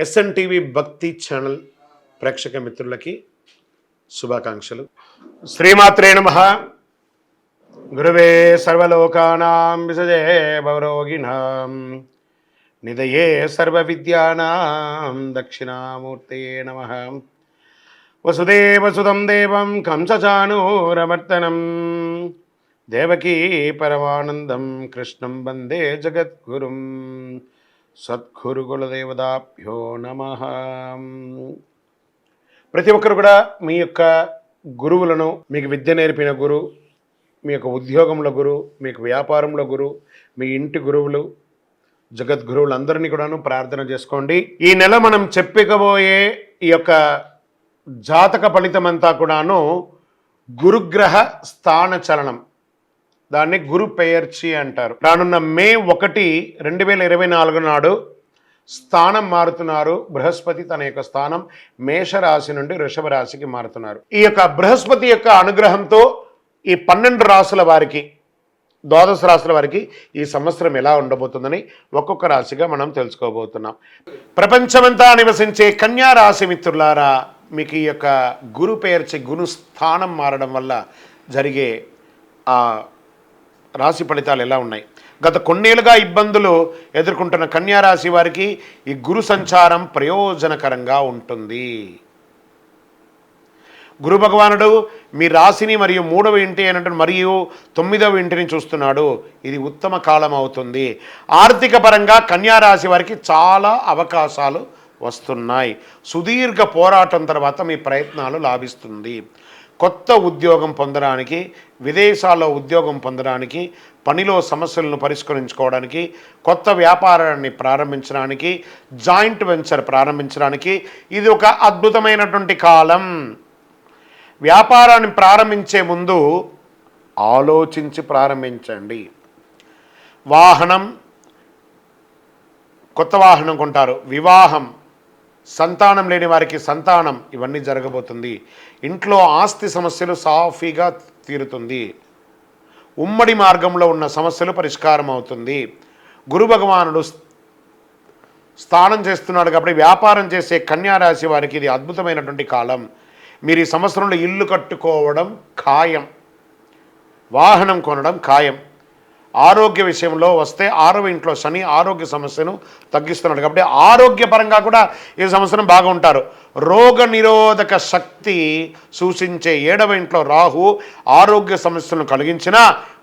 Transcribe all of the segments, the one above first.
ఎస్ఎన్టీవీ భక్తి ఛానల్ ప్రేక్షక మిత్రులకి శుభాకాంక్షలు. శ్రీమాత్రే నమః. గురువే సర్వలోకానాం విసజే భవరోగిణాం నిదయే సర్వ విద్యానాం దక్షిణామూర్తయే నమః. వసుదేవసుతం దేవం కంసచానూరమర్దనం దేవకీ పరమానందం కృష్ణం వందే జగద్గురుం. సద్గురు కులదేవతాభ్యో నమః. ప్రతి ఒక్కరు కూడా మీ యొక్క గురువులను, మీకు విద్య నేర్పిన గురు, మీ యొక్క ఉద్యోగంలో గురు, మీకు వ్యాపారంలో గురు, మీ ఇంటి గురువులు, జగద్గురువులందరినీ కూడాను ప్రార్థన చేసుకోండి. ఈ నెల మనం చెప్పుకోబోయే ఈ యొక్క జాతక ఫలితమంతా కూడాను గురుగ్రహ స్థాన చలనం, దాన్ని గురు పెయర్చి అంటారు. రానున్న మే 1, 2024 నాడు స్థానం మారుతున్నారు బృహస్పతి. తన యొక్క స్థానం మేషరాశి నుండి వృషభ రాశికి మారుతున్నారు. ఈ యొక్క బృహస్పతి యొక్క అనుగ్రహంతో ఈ 12 రాశుల వారికి, ద్వాదశ రాశుల వారికి ఈ సంవత్సరం ఎలా ఉండబోతుందని ఒక్కొక్క రాశిగా మనం తెలుసుకోబోతున్నాం. ప్రపంచమంతా నివసించే కన్యా రాశి మిత్రులారా, మీకు ఈ యొక్క గురు పెయర్చి గురు స్థానం మారడం వల్ల జరిగే ఆ రాశి ఫలితాలు ఎలా ఉన్నాయి? గత కొన్నేళ్ళుగా ఇబ్బందులు ఎదుర్కొంటున్న కన్యా రాశి వారికి ఈ గురు సంచారం ప్రయోజనకరంగా ఉంటుంది. గురు భగవానుడు మీ రాశిని మరియు 3వ ఇంటి అయినట్టు మరియు 9వ ఇంటిని చూస్తున్నాడు. ఇది ఉత్తమ కాలం అవుతుంది. ఆర్థిక పరంగా కన్యా రాశి వారికి చాలా అవకాశాలు వస్తున్నాయి. సుదీర్ఘ పోరాటం తర్వాత మీ ప్రయత్నాలు లాభిస్తుంది. కొత్త ఉద్యోగం పొందడానికి, విదేశాల్లో ఉద్యోగం పొందడానికి, పనిలో సమస్యలను పరిష్కరించుకోవడానికి, కొత్త వ్యాపారాన్ని ప్రారంభించడానికి, జాయింట్ వెంచర్ ప్రారంభించడానికి ఇది ఒక అద్భుతమైనటువంటి కాలం. వ్యాపారాన్ని ప్రారంభించే ముందు ఆలోచించి ప్రారంభించండి. వాహనం, కొత్త వాహనం కొంటారు. వివాహం, సంతానం లేని వారికి సంతానం, ఇవన్నీ జరగబోతుంది. ఇంట్లో ఆస్తి సమస్యలు సాఫీగా తీరుతుంది. ఉమ్మడి మార్గంలో ఉన్న సమస్యలు పరిష్కారం అవుతుంది. గురు భగవానుడు స్థానం చేస్తున్నాడు కాబట్టి వ్యాపారం చేసే కన్యా రాశి వారికి ఇది అద్భుతమైనటువంటి కాలం. మీరు ఈ సంవత్సరంలో ఇల్లు కట్టుకోవడం ఖాయం, వాహనం కొనడం ఖాయం. ఆరోగ్య విషయంలో వస్తే 6వ ఇంట్లో శని ఆరోగ్య సమస్యను తగ్గిస్తున్నాడు కాబట్టి ఆరోగ్యపరంగా కూడా ఈ సంవత్సరం బాగా ఉంటారు. రోగ నిరోధక శక్తి సూచించే 7వ ఇంట్లో రాహు ఆరోగ్య సమస్యలను కలిగించిన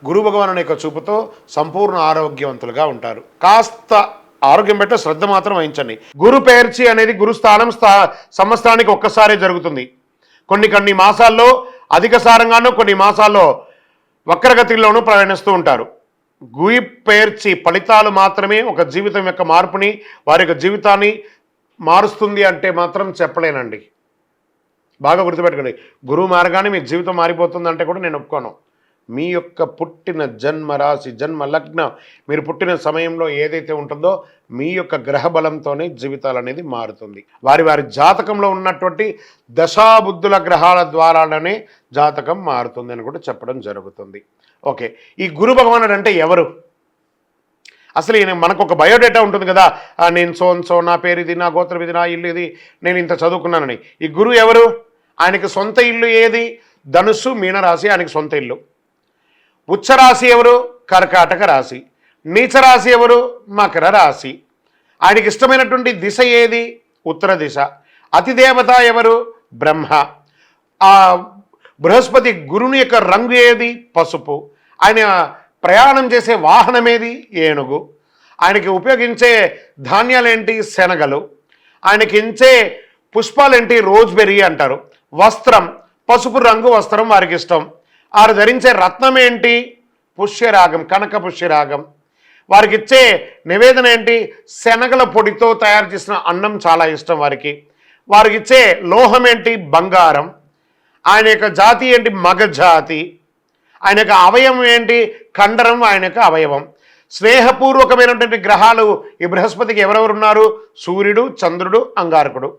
గురు భగవానుని యొక్క చూపుతో సంపూర్ణ ఆరోగ్యవంతులుగా ఉంటారు. కాస్త ఆరోగ్యం బట్ట శ్రద్ధ మాత్రం వహించండి. గురు పెయర్చి అనేది గురుస్థానం సంవత్సరానికి ఒక్కసారే జరుగుతుంది. కొన్ని మాసాల్లో అధిక సారంగానూ, కొన్ని మాసాల్లో వక్రగతిలోనూ ప్రయాణిస్తూ ఉంటారు. గురు పెయర్చి ఫలితాలు మాత్రమే ఒక జీవితం యొక్క మార్పుని, వారి యొక్క జీవితాన్ని మారుస్తుంది అంటే మాత్రం చెప్పలేనండి. బాగా గుర్తుపెట్టుకోండి, గురువు మారగానే మీ జీవితం మారిపోతుందంటే కూడా నేను ఒప్పుకోను. మీ యొక్క పుట్టిన జన్మ రాశి, జన్మ లగ్నం, మీరు పుట్టిన సమయంలో ఏదైతే ఉంటుందో మీ యొక్క గ్రహ బలంతోనే జీవితాలు అనేది మారుతుంది. వారి వారి జాతకంలో ఉన్నటువంటి దశాబుద్ధుల గ్రహాల ద్వారానే జాతకం మారుతుంది అని కూడా చెప్పడం జరుగుతుంది. ఓకే, ఈ గురు భగవానుడు అంటే ఎవరు? అసలు ఈయన మనకు ఒక బయోడేటా ఉంటుంది కదా, నేను సో నా పేరు ఇది, నా గోత్రం ఇది, నా ఇల్లు ఇది, నేను ఇంత చదువుకున్నానని. ఈ గురువు ఎవరు? ఆయనకి సొంత ఇల్లు ఏది? ధనుస్సు, మీనరాశి ఆయనకి సొంత ఇల్లు. ఉచ్చరాశి ఎవరు? కర్కాటక రాశి. నీచరాశి ఎవరు? మకర రాశి. ఆయనకి ఇష్టమైనటువంటి దిశ ఏది? ఉత్తర దిశ. అతిదేవత ఎవరు? బ్రహ్మ. ఆ బృహస్పతి గురుని యొక్క రంగు ఏది? పసుపు. ఆయన ప్రయాణం చేసే వాహనం ఏది? ఏనుగు. ఆయనకి ఉపయోగించే ధాన్యాలేంటి? శనగలు. ఆయనకి ఇచ్చే పుష్పాలేంటి? రోజ్బెర్రీ అంటారు. వస్త్రం, పసుపు రంగు వస్త్రం వారికి ఇష్టం. వారు ధరించే రత్నం ఏంటి? పుష్యరాగం, కనక పుష్యరాగం. వారికి ఇచ్చే నివేదన ఏంటి? శనగల పొడితో తయారు చేసిన అన్నం చాలా ఇష్టం వారికి. వారికి ఇచ్చే లోహం ఏంటి? బంగారం. ఆయన యొక్క జాతి ఏంటి? మగ జాతి. ఆయన యొక్క అవయవం ఏంటి? కండరం ఆయన యొక్క అవయవం. స్నేహపూర్వకమైనటువంటి గ్రహాలు ఈ బృహస్పతికి ఎవరెవరు ఉన్నారు? సూర్యుడు, చంద్రుడు, అంగారకుడు.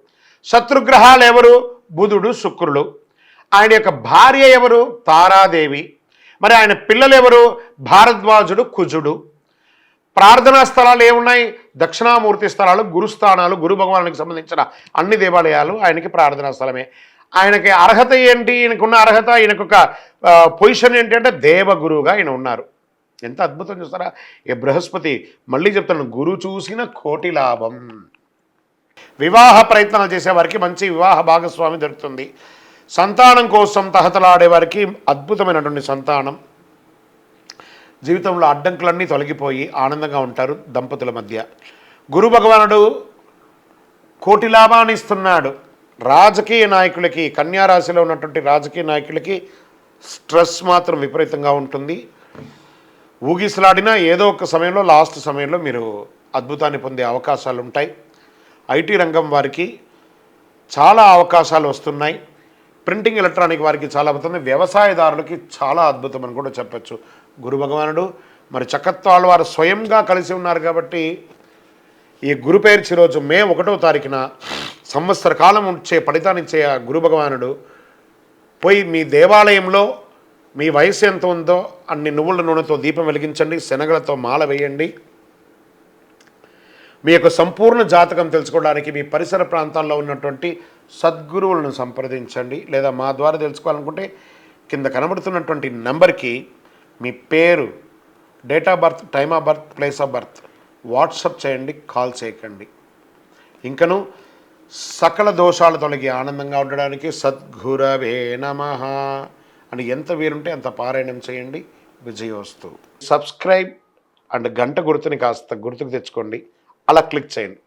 శత్రుగ్రహాలు ఎవరు? బుధుడు, శుక్రుడు. ఆయన యొక్క భార్య ఎవరు? తారాదేవి. మరి ఆయన పిల్లలు ఎవరు? భారద్వాజుడు, కుజుడు. ప్రార్థనా స్థలాలు ఏమున్నాయి? దక్షిణామూర్తి స్థలాలు, గురుస్థానాలు, గురు భగవానునికి సంబంధించిన అన్ని దేవాలయాలు ఆయనకి ప్రార్థనా స్థలమే. ఆయనకి అర్హత ఏంటి? ఈయనకున్న అర్హత, ఈయనకొక పొజిషన్ ఏంటి అంటే దేవగురువుగా ఈయన ఉన్నారు. ఎంత అద్భుతం చూస్తారా? ఈ బృహస్పతి, మళ్ళీ చెప్తాను, గురు చూసిన కోటి లాభం. వివాహ ప్రయత్నాలు చేసేవారికి మంచి వివాహ భాగస్వామి దొరుకుతుంది. సంతానం కోసం తహతలాడే వారికి అద్భుతమైనటువంటి సంతానం. జీవితంలో అడ్డంకులన్నీ తొలగిపోయి ఆనందంగా ఉంటారు దంపతుల మధ్య. గురు భగవానుడు కోటి లాభాన్ని ఇస్తున్నాడు. రాజకీయ నాయకులకి, కన్యారాశిలో ఉన్నటువంటి రాజకీయ నాయకులకి స్ట్రెస్ మాత్రం విపరీతంగా ఉంటుంది. ఊగిసలాడినా ఏదో ఒక సమయంలో, లాస్ట్ సమయంలో మీరు అద్భుతాన్ని పొందే అవకాశాలు ఉంటాయి. ఐటీ రంగం వారికి చాలా అవకాశాలు వస్తున్నాయి. ప్రింటింగ్ ఎలక్ట్రానిక్ వారికి చాలా అద్భుతం. వ్యవసాయదారులకి చాలా అద్భుతం అని కూడా చెప్పచ్చు. గురు భగవానుడు మరి చక్కత్వాళ్ళ వారు స్వయంగా కలిసి ఉన్నారు కాబట్టి ఈ గురు పేర్చి రోజు మే 1వ తారీఖున సంవత్సర కాలం వచ్చే ఫలితాన్నిచ్చే ఆ గురు భగవానుడు పోయి మీ దేవాలయంలో మీ వయసు ఎంత ఉందో అన్ని నువ్వుల నూనెతో దీపం వెలిగించండి, శనగలతో మాల వేయండి. మీ యొక్క సంపూర్ణ జాతకం తెలుసుకోవడానికి మీ పరిసర ప్రాంతాల్లో ఉన్నటువంటి సద్గురువులను సంప్రదించండి. లేదా మా ద్వారా తెలుసుకోవాలనుకుంటే కింద కనబడుతున్నటువంటి నెంబర్కి మీ పేరు, date of birth, time of birth, place of birth WhatsApp చేయండి, కాల్ చేయకండి. ఇంకను సకల దోషాలు తొలగి ఆనందంగా ఉండడానికి సద్గురవే నమః అని ఎంత వీరుంటే అంత పారాయణం చేయండి. విజయోస్తు. సబ్స్క్రైబ్ అండ్ గంట గుర్తుని కాస్త గుర్తుకు తెచ్చుకోండి, అలా క్లిక్ చేయండి.